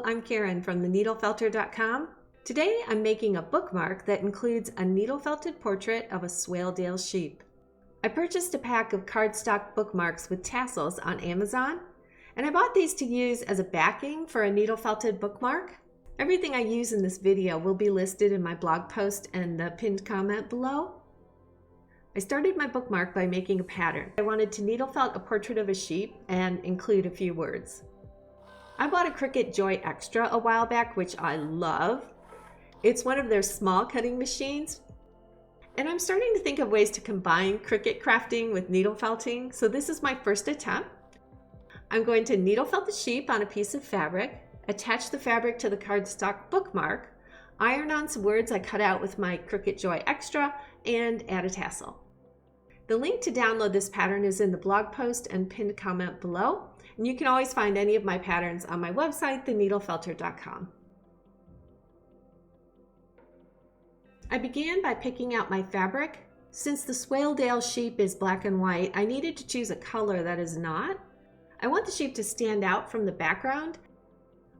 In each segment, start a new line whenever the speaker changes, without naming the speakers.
I'm Karen from theneedlefelter.com. Today I'm making a bookmark that includes a needle-felted portrait of a Swaledale sheep. I purchased a pack of cardstock bookmarks with tassels on Amazon, and I bought these to use as a backing for a needle-felted bookmark. Everything I use in this video will be listed in my blog post and the pinned comment below. I started my bookmark by making a pattern. I wanted to needle felt a portrait of a sheep and include a few words. I bought a Cricut Joy Extra a while back, which I love. It's one of their small cutting machines, and I'm starting to think of ways to combine Cricut crafting with needle felting, so this is my first attempt. I'm going to needle felt the sheep on a piece of fabric, attach the fabric to the cardstock bookmark, iron on some words I cut out with my Cricut Joy Extra, and add a tassel. The link to download this pattern is in the blog post and pinned comment below, and you can always find any of my patterns on my website, theneedlefelter.com. I began by picking out my fabric. Since the Swaledale sheep is black and white, I needed to choose a color that is not. I want the sheep to stand out from the background.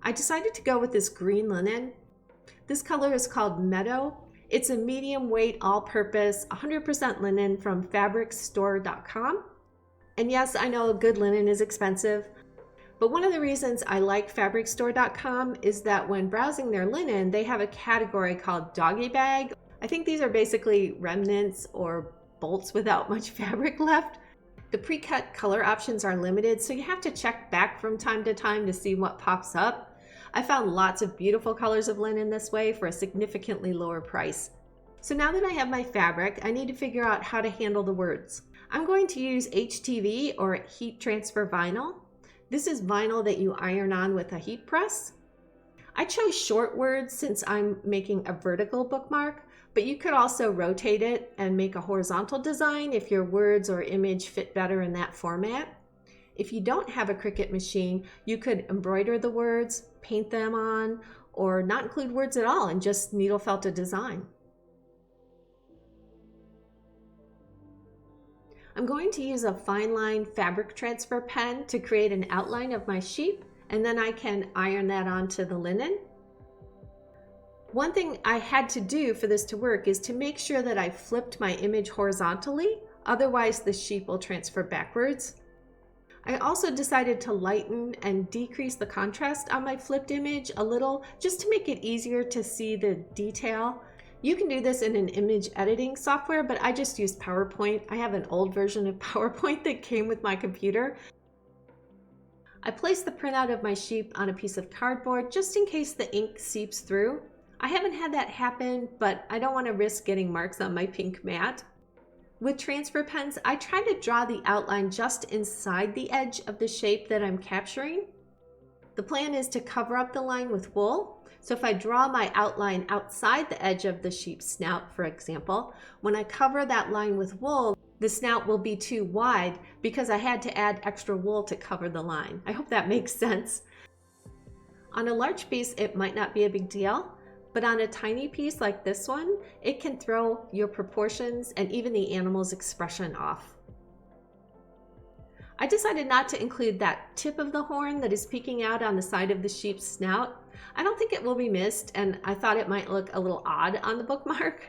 I decided to go with this green linen. This color is called Meadow. It's a medium weight, all-purpose, 100% linen from fabricstore.com. And yes, I know good linen is expensive, but one of the reasons I like fabricstore.com is that when browsing their linen, they have a category called doggy bag. I think these are basically remnants or bolts without much fabric left. The pre-cut color options are limited, so you have to check back from time to time to see what pops up. I found lots of beautiful colors of linen this way for a significantly lower price. So now that I have my fabric, I need to figure out how to handle the words. I'm going to use HTV or heat transfer vinyl. This is vinyl that you iron on with a heat press. I chose short words since I'm making a vertical bookmark, but you could also rotate it and make a horizontal design if your words or image fit better in that format. If you don't have a Cricut machine, you could embroider the words, paint them on, or not include words at all and just needle felt a design. I'm going to use a fine line fabric transfer pen to create an outline of my sheep, and then I can iron that onto the linen. One thing I had to do for this to work is to make sure that I flipped my image horizontally, otherwise the sheep will transfer backwards. I also decided to lighten and decrease the contrast on my flipped image a little, just to make it easier to see the detail. You can do this in an image editing software, but I just used PowerPoint. I have an old version of PowerPoint that came with my computer. I placed the printout of my sheep on a piece of cardboard just in case the ink seeps through. I haven't had that happen, but I don't want to risk getting marks on my pink mat. With transfer pens, I try to draw the outline just inside the edge of the shape that I'm capturing. The plan is to cover up the line with wool. So if I draw my outline outside the edge of the sheep's snout, for example, when I cover that line with wool, the snout will be too wide because I had to add extra wool to cover the line. I hope that makes sense. On a large piece, it might not be a big deal, but on a tiny piece like this one, it can throw your proportions and even the animal's expression off. I decided not to include that tip of the horn that is peeking out on the side of the sheep's snout. I don't think it will be missed, and I thought it might look a little odd on the bookmark.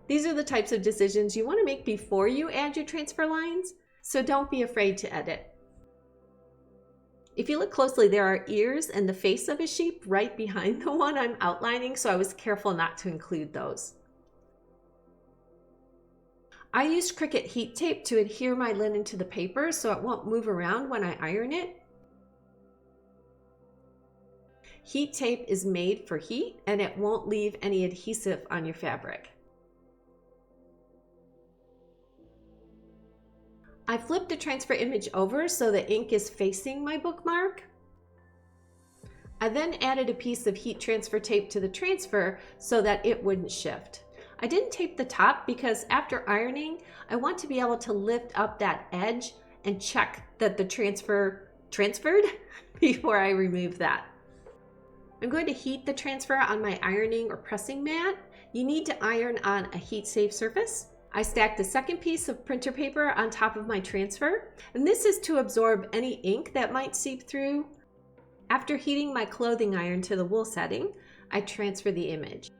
These are the types of decisions you want to make before you add your transfer lines, so don't be afraid to edit. If you look closely, there are ears and the face of a sheep right behind the one I'm outlining, so I was careful not to include those. I used Cricut heat tape to adhere my linen to the paper so it won't move around when I iron it. Heat tape is made for heat and it won't leave any adhesive on your fabric. I flipped the transfer image over so the ink is facing my bookmark. I then added a piece of heat transfer tape to the transfer so that it wouldn't shift. I didn't tape the top because after ironing, I want to be able to lift up that edge and check that the transfer transferred before I remove that. I'm going to heat the transfer on my ironing or pressing mat. You need to iron on a heat-safe surface. I stacked the second piece of printer paper on top of my transfer, and this is to absorb any ink that might seep through. After heating my clothing iron to the wool setting, I transfer the image.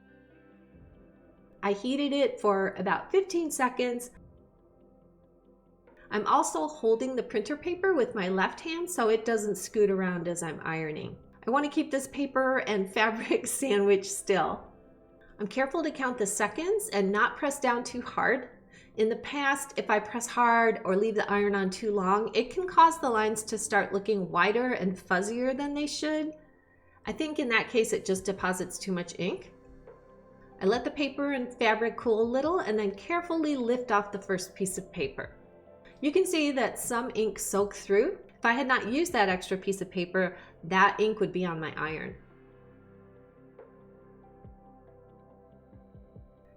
I heated it for about 15 seconds. I'm also holding the printer paper with my left hand so it doesn't scoot around as I'm ironing. I want to keep this paper and fabric sandwiched still. I'm careful to count the seconds and not press down too hard. In the past, if I press hard or leave the iron on too long, it can cause the lines to start looking wider and fuzzier than they should. I think in that case it just deposits too much ink. I let the paper and fabric cool a little and then carefully lift off the first piece of paper. You can see that some ink soaked through. If I had not used that extra piece of paper, that ink would be on my iron.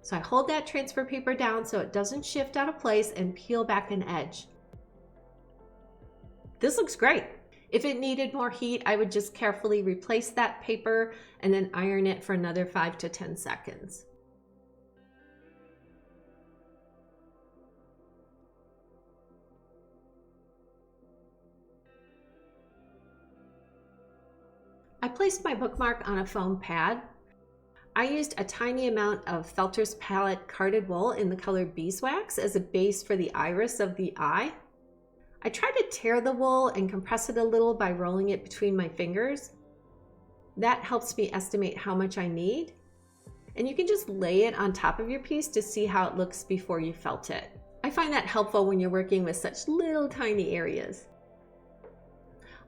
So I hold that transfer paper down so it doesn't shift out of place and peel back an edge. This looks great. If it needed more heat, I would just carefully replace that paper and then iron it for another 5 to 10 seconds. I placed my bookmark on a foam pad. I used a tiny amount of Felter's Palette carded wool in the color beeswax as a base for the iris of the eye. I tried to tear the wool and compress it a little by rolling it between my fingers. That helps me estimate how much I need. And you can just lay it on top of your piece to see how it looks before you felt it. I find that helpful when you're working with such little tiny areas.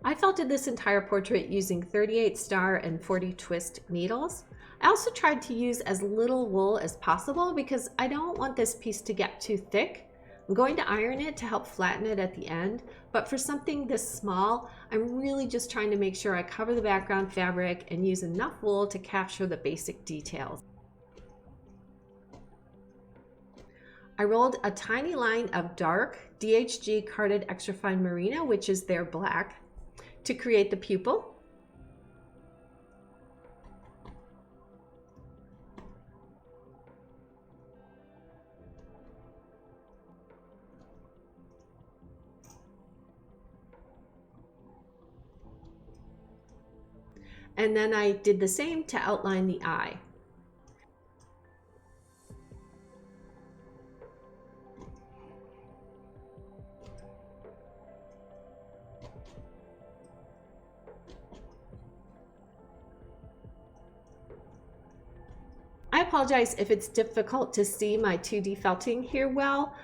I felted this entire portrait using 38 star and 40 twist needles. I also tried to use as little wool as possible because I don't want this piece to get too thick. I'm going to iron it to help flatten it at the end, but for something this small, I'm really just trying to make sure I cover the background fabric and use enough wool to capture the basic details. I rolled a tiny line of dark DHG carded extra fine merino, which is their black, to create the pupil. And then I did the same to outline the eye. I apologize if it's difficult to see my 2D felting here well.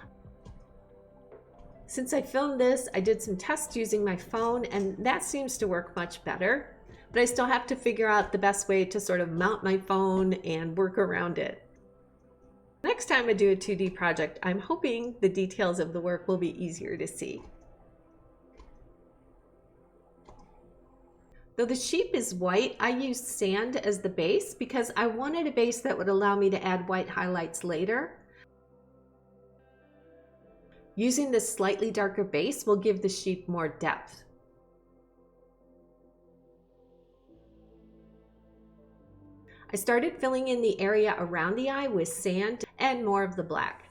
Since I filmed this, I did some tests using my phone and that seems to work much better. But I still have to figure out the best way to sort of mount my phone and work around it. Next time I do a 2D project, I'm hoping the details of the work will be easier to see. Though the sheep is white, I used sand as the base because I wanted a base that would allow me to add white highlights later. Using this slightly darker base will give the sheep more depth. I started filling in the area around the eye with sand and more of the black.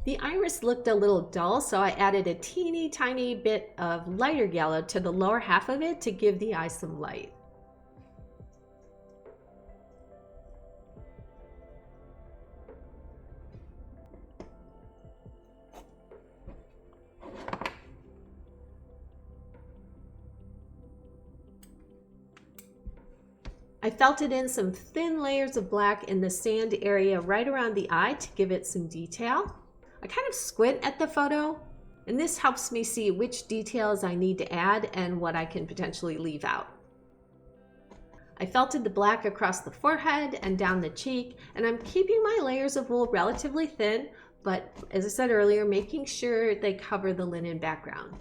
The iris looked a little dull, so I added a teeny tiny bit of lighter yellow to the lower half of it to give the eye some light. I felted in some thin layers of black in the sand area right around the eye to give it some detail. I kind of squint at the photo, and this helps me see which details I need to add and what I can potentially leave out. I felted the black across the forehead and down the cheek, and I'm keeping my layers of wool relatively thin, but as I said earlier, making sure they cover the linen background.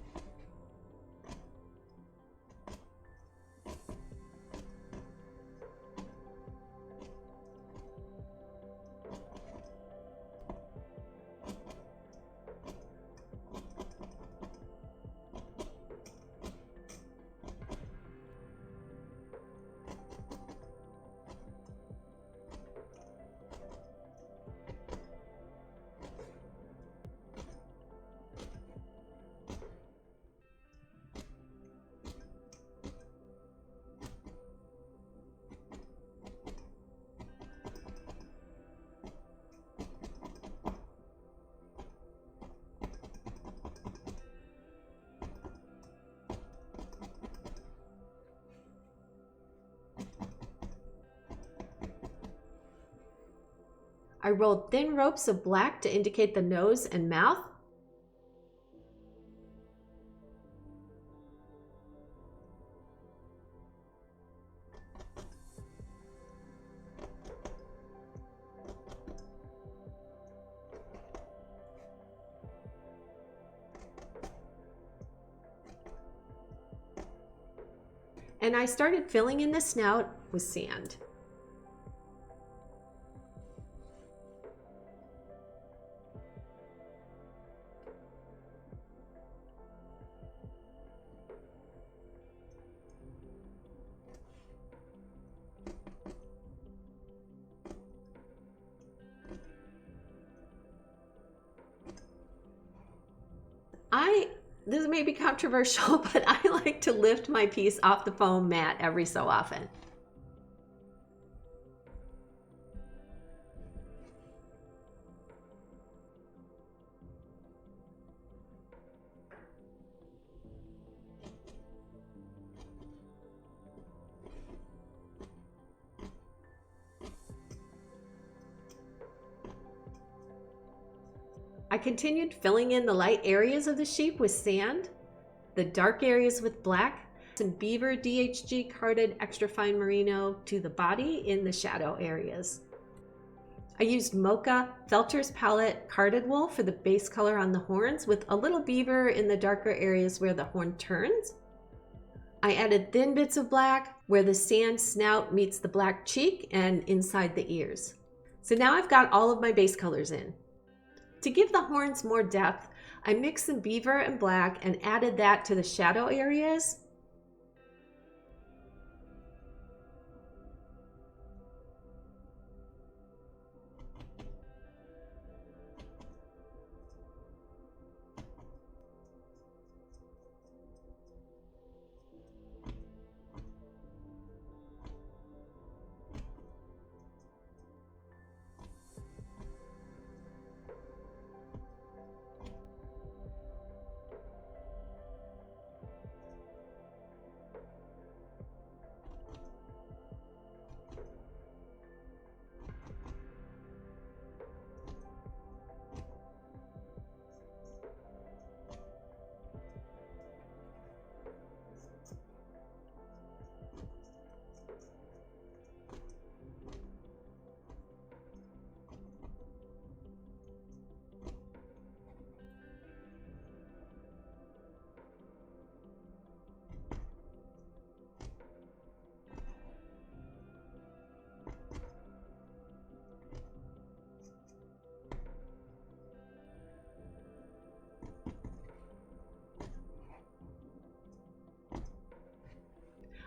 I rolled thin ropes of black to indicate the nose and mouth. And I started filling in the snout with sand. This may be controversial, but I like to lift my piece off the foam mat every so often. I continued filling in the light areas of the sheep with sand, the dark areas with black, some beaver DHG carded extra fine merino to the body in the shadow areas. I used mocha felter's palette carded wool for the base color on the horns with a little beaver in the darker areas where the horn turns. I added thin bits of black where the sand snout meets the black cheek and inside the ears. So now I've got all of my base colors in. To give the horns more depth, I mixed some beaver and black and added that to the shadow areas.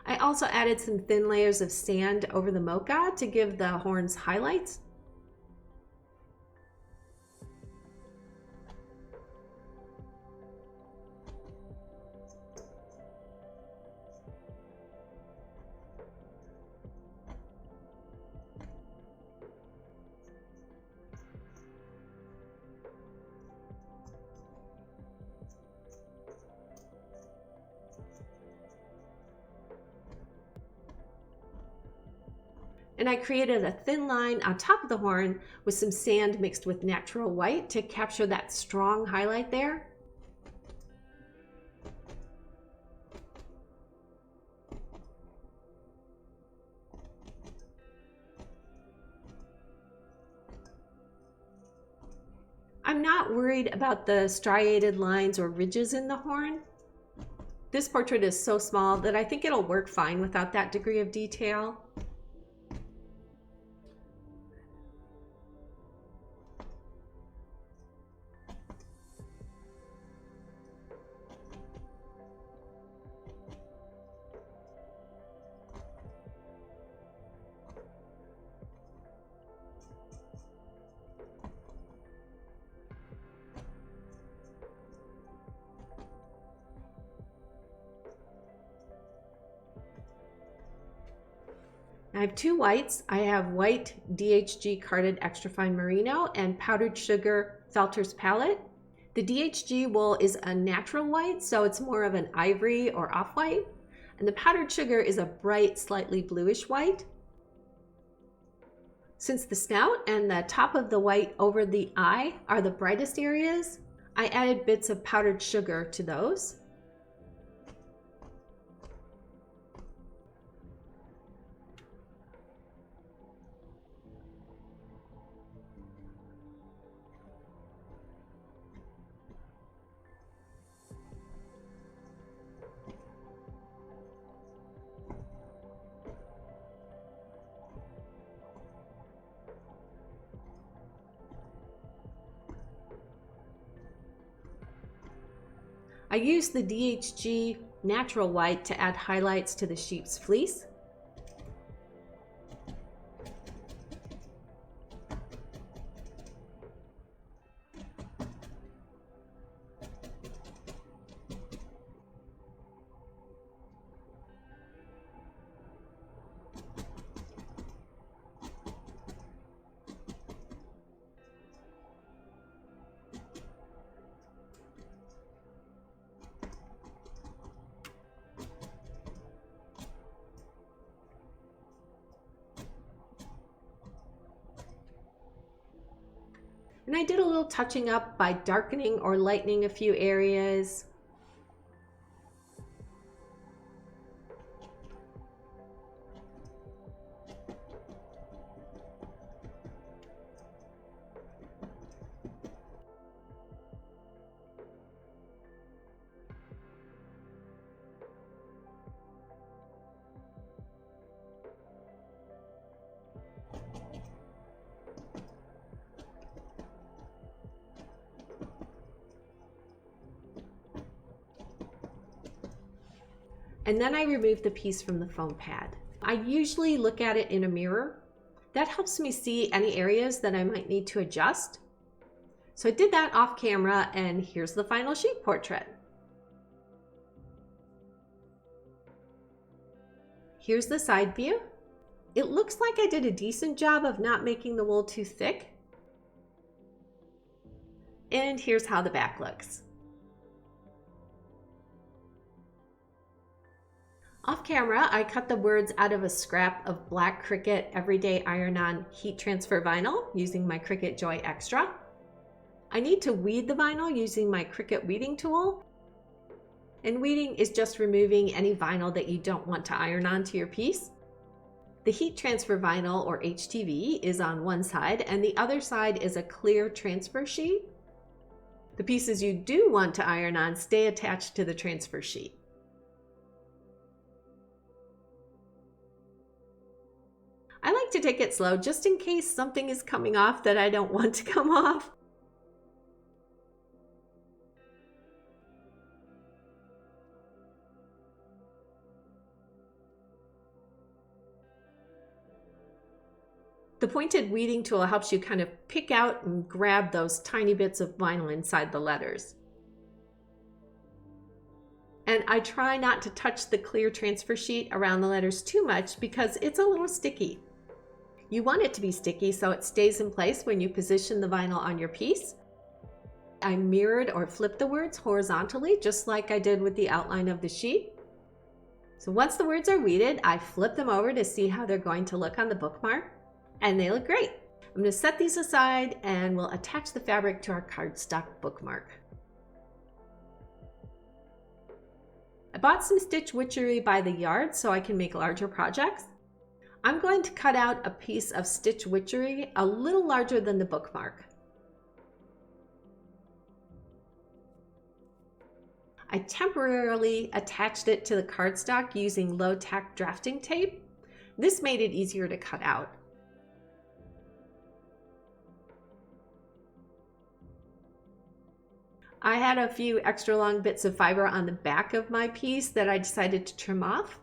I also added some thin layers of sand over the mocha to give the horns highlights. And I created a thin line on top of the horn with some sand mixed with natural white to capture that strong highlight there. I'm not worried about the striated lines or ridges in the horn. This portrait is so small that I think it'll work fine without that degree of detail. I have two whites. I have white DHG carded extra fine merino and powdered sugar felter's palette. The DHG wool is a natural white, so it's more of an ivory or off-white. And the powdered sugar is a bright, slightly bluish white. Since the snout and the top of the white over the eye are the brightest areas, I added bits of powdered sugar to those. I used the DHG natural white to add highlights to the sheep's fleece. And I did a little touching up by darkening or lightening a few areas. And then I remove the piece from the foam pad. I usually look at it in a mirror. That helps me see any areas that I might need to adjust. So I did that off camera, and here's the final sheep portrait. Here's the side view. It looks like I did a decent job of not making the wool too thick. And here's how the back looks. Off camera, I cut the words out of a scrap of black Cricut Everyday Iron-On heat transfer vinyl using my Cricut Joy Extra. I need to weed the vinyl using my Cricut weeding tool. And weeding is just removing any vinyl that you don't want to iron onto your piece. The heat transfer vinyl, or HTV, is on one side, and the other side is a clear transfer sheet. The pieces you do want to iron on stay attached to the transfer sheet. I like to take it slow just in case something is coming off that I don't want to come off. The pointed weeding tool helps you kind of pick out and grab those tiny bits of vinyl inside the letters. And I try not to touch the clear transfer sheet around the letters too much because it's a little sticky. You want it to be sticky so it stays in place when you position the vinyl on your piece. I mirrored or flipped the words horizontally, just like I did with the outline of the sheet. So once the words are weeded, I flip them over to see how they're going to look on the bookmark, and they look great. I'm going to set these aside and we'll attach the fabric to our cardstock bookmark. I bought some stitch witchery by the yard so I can make larger projects. I'm going to cut out a piece of stitch witchery a little larger than the bookmark. I temporarily attached it to the cardstock using low-tack drafting tape. This made it easier to cut out. I had a few extra long bits of fiber on the back of my piece that I decided to trim off.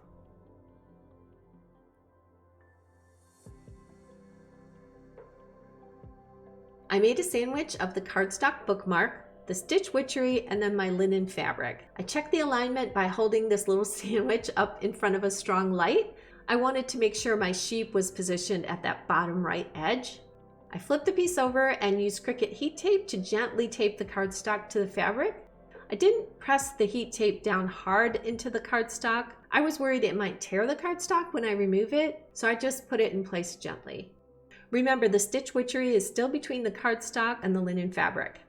I made a sandwich of the cardstock bookmark, the stitch witchery, and then my linen fabric. I checked the alignment by holding this little sandwich up in front of a strong light. I wanted to make sure my sheep was positioned at that bottom right edge. I flipped the piece over and used Cricut heat tape to gently tape the cardstock to the fabric. I didn't press the heat tape down hard into the cardstock. I was worried it might tear the cardstock when I remove it, so I just put it in place gently. Remember, the stitch witchery is still between the cardstock and the linen fabric.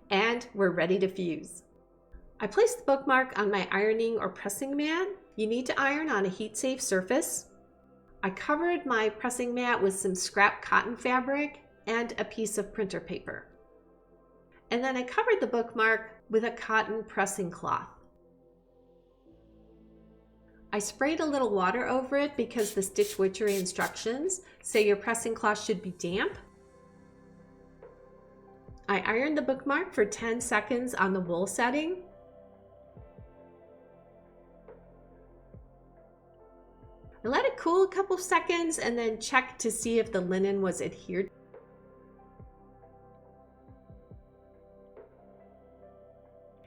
And we're ready to fuse. I placed the bookmark on my ironing or pressing mat. You need to iron on a heat-safe surface. I covered my pressing mat with some scrap cotton fabric and a piece of printer paper. And then I covered the bookmark with a cotton pressing cloth. I sprayed a little water over it because the stitch witchery instructions say your pressing cloth should be damp. I ironed the bookmark for 10 seconds on the wool setting. I let it cool a couple seconds and then checked to see if the linen was adhered.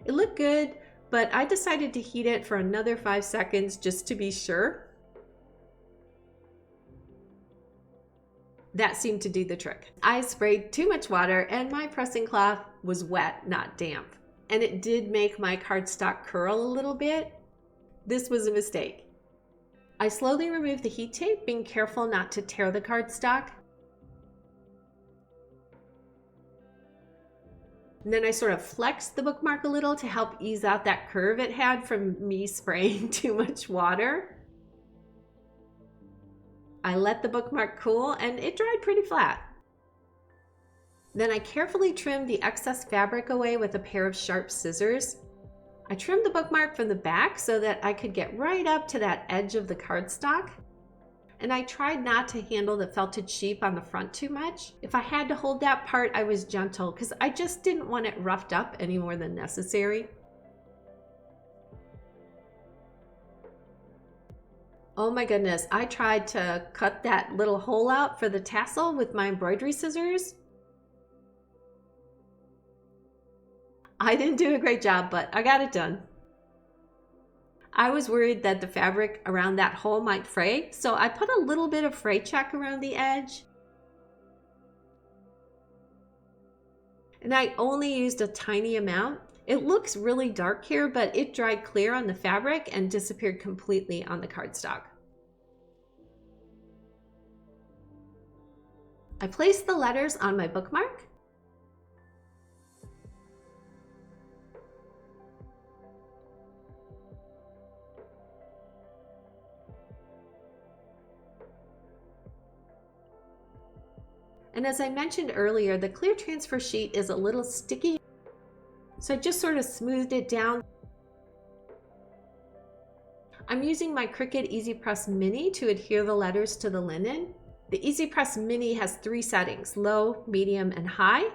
It looked good, but I decided to heat it for another 5 seconds just to be sure. That seemed to do the trick. I sprayed too much water and my pressing cloth was wet, not damp. And it did make my cardstock curl a little bit. This was a mistake. I slowly removed the heat tape, being careful not to tear the cardstock. And then I sort of flexed the bookmark a little to help ease out that curve it had from me spraying too much water. I let the bookmark cool and it dried pretty flat. Then I carefully trimmed the excess fabric away with a pair of sharp scissors. I trimmed the bookmark from the back so that I could get right up to that edge of the cardstock. And I tried not to handle the felted sheep on the front too much. If I had to hold that part, I was gentle because I just didn't want it roughed up any more than necessary. Oh my goodness, I tried to cut that little hole out for the tassel with my embroidery scissors. I didn't do a great job, but I got it done. I was worried that the fabric around that hole might fray, so I put a little bit of fray check around the edge. And I only used a tiny amount. It looks really dark here, but it dried clear on the fabric and disappeared completely on the cardstock. I placed the letters on my bookmark. And as I mentioned earlier, the clear transfer sheet is a little sticky, so I just sort of smoothed it down. I'm using my Cricut Easy Press Mini to adhere the letters to the linen. The Easy Press Mini has 3 settings, low, medium, and high.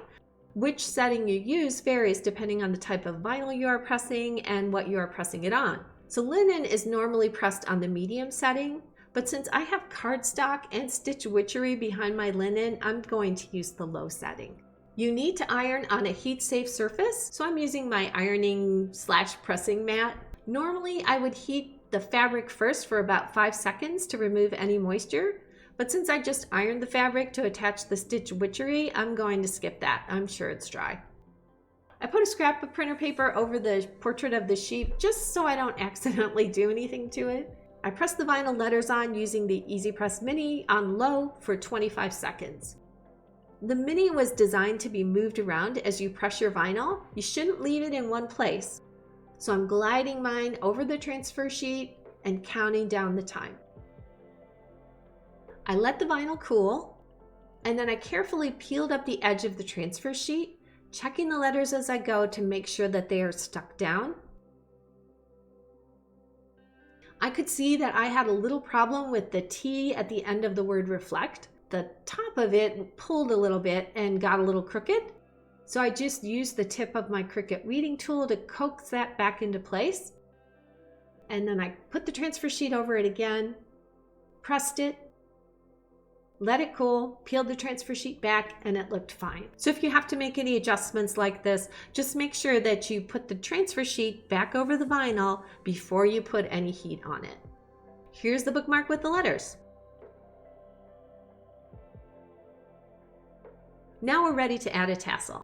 Which setting you use varies depending on the type of vinyl you are pressing and what you are pressing it on. So linen is normally pressed on the medium setting, but since I have cardstock and stitch witchery behind my linen, I'm going to use the low setting. You need to iron on a heat-safe surface, so I'm using my ironing/pressing mat. Normally, I would heat the fabric first for about 5 seconds to remove any moisture, but since I just ironed the fabric to attach the stitch witchery, I'm going to skip that. I'm sure it's dry. I put a scrap of printer paper over the portrait of the sheep just so I don't accidentally do anything to it. I pressed the vinyl letters on using the Easy Press Mini on low for 25 seconds. The Mini was designed to be moved around as you press your vinyl. You shouldn't leave it in one place. So I'm gliding mine over the transfer sheet and counting down the time. I let the vinyl cool, and then I carefully peeled up the edge of the transfer sheet, checking the letters as I go to make sure that they are stuck down. I could see that I had a little problem with the T at the end of the word reflect. The top of it pulled a little bit and got a little crooked. So I just used the tip of my Cricut weeding tool to coax that back into place. And then I put the transfer sheet over it again, pressed it, let it cool, peeled the transfer sheet back, and it looked fine. So if you have to make any adjustments like this, just make sure that you put the transfer sheet back over the vinyl before you put any heat on it. Here's the bookmark with the letters. Now we're ready to add a tassel.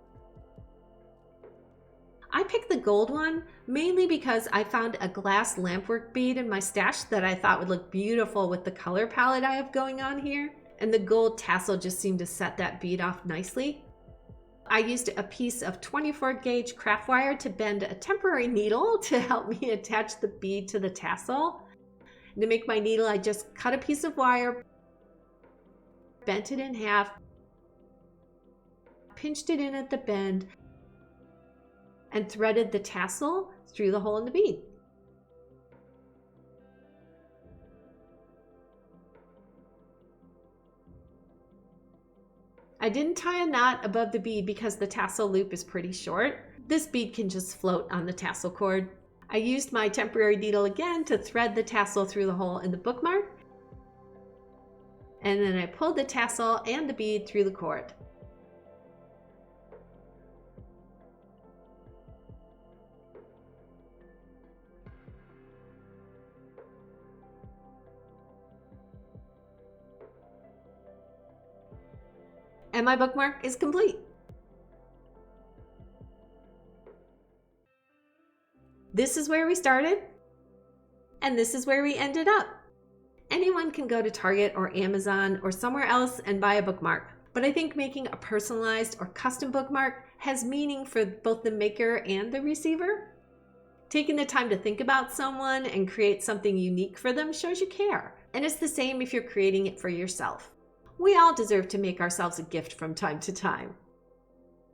I picked the gold one mainly because I found a glass Lampwork bead in my stash that I thought would look beautiful with the color palette I have going on here. and the gold tassel just seemed to set that bead off nicely. I used a piece of 24 gauge craft wire to bend a temporary needle to help me attach the bead to the tassel. And to make my needle, I just cut a piece of wire, bent it in half, pinched it in at the bend, and threaded the tassel through the hole in the bead. I didn't tie a knot above the bead because the tassel loop is pretty short. This bead can just float on the tassel cord. I used my temporary needle again to thread the tassel through the hole in the bookmark. And then I pulled the tassel and the bead through the cord. And my bookmark is complete. This is where we started, and this is where we ended up. Anyone can go to Target or Amazon or somewhere else and buy a bookmark, but I think making a personalized or custom bookmark has meaning for both the maker and the receiver. Taking the time to think about someone and create something unique for them shows you care, and it's the same if you're creating it for yourself. We all deserve to make ourselves a gift from time to time.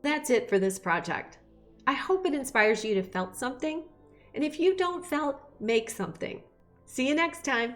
That's it for this project. I hope it inspires you to felt something. And if you don't felt, make something. See you next time.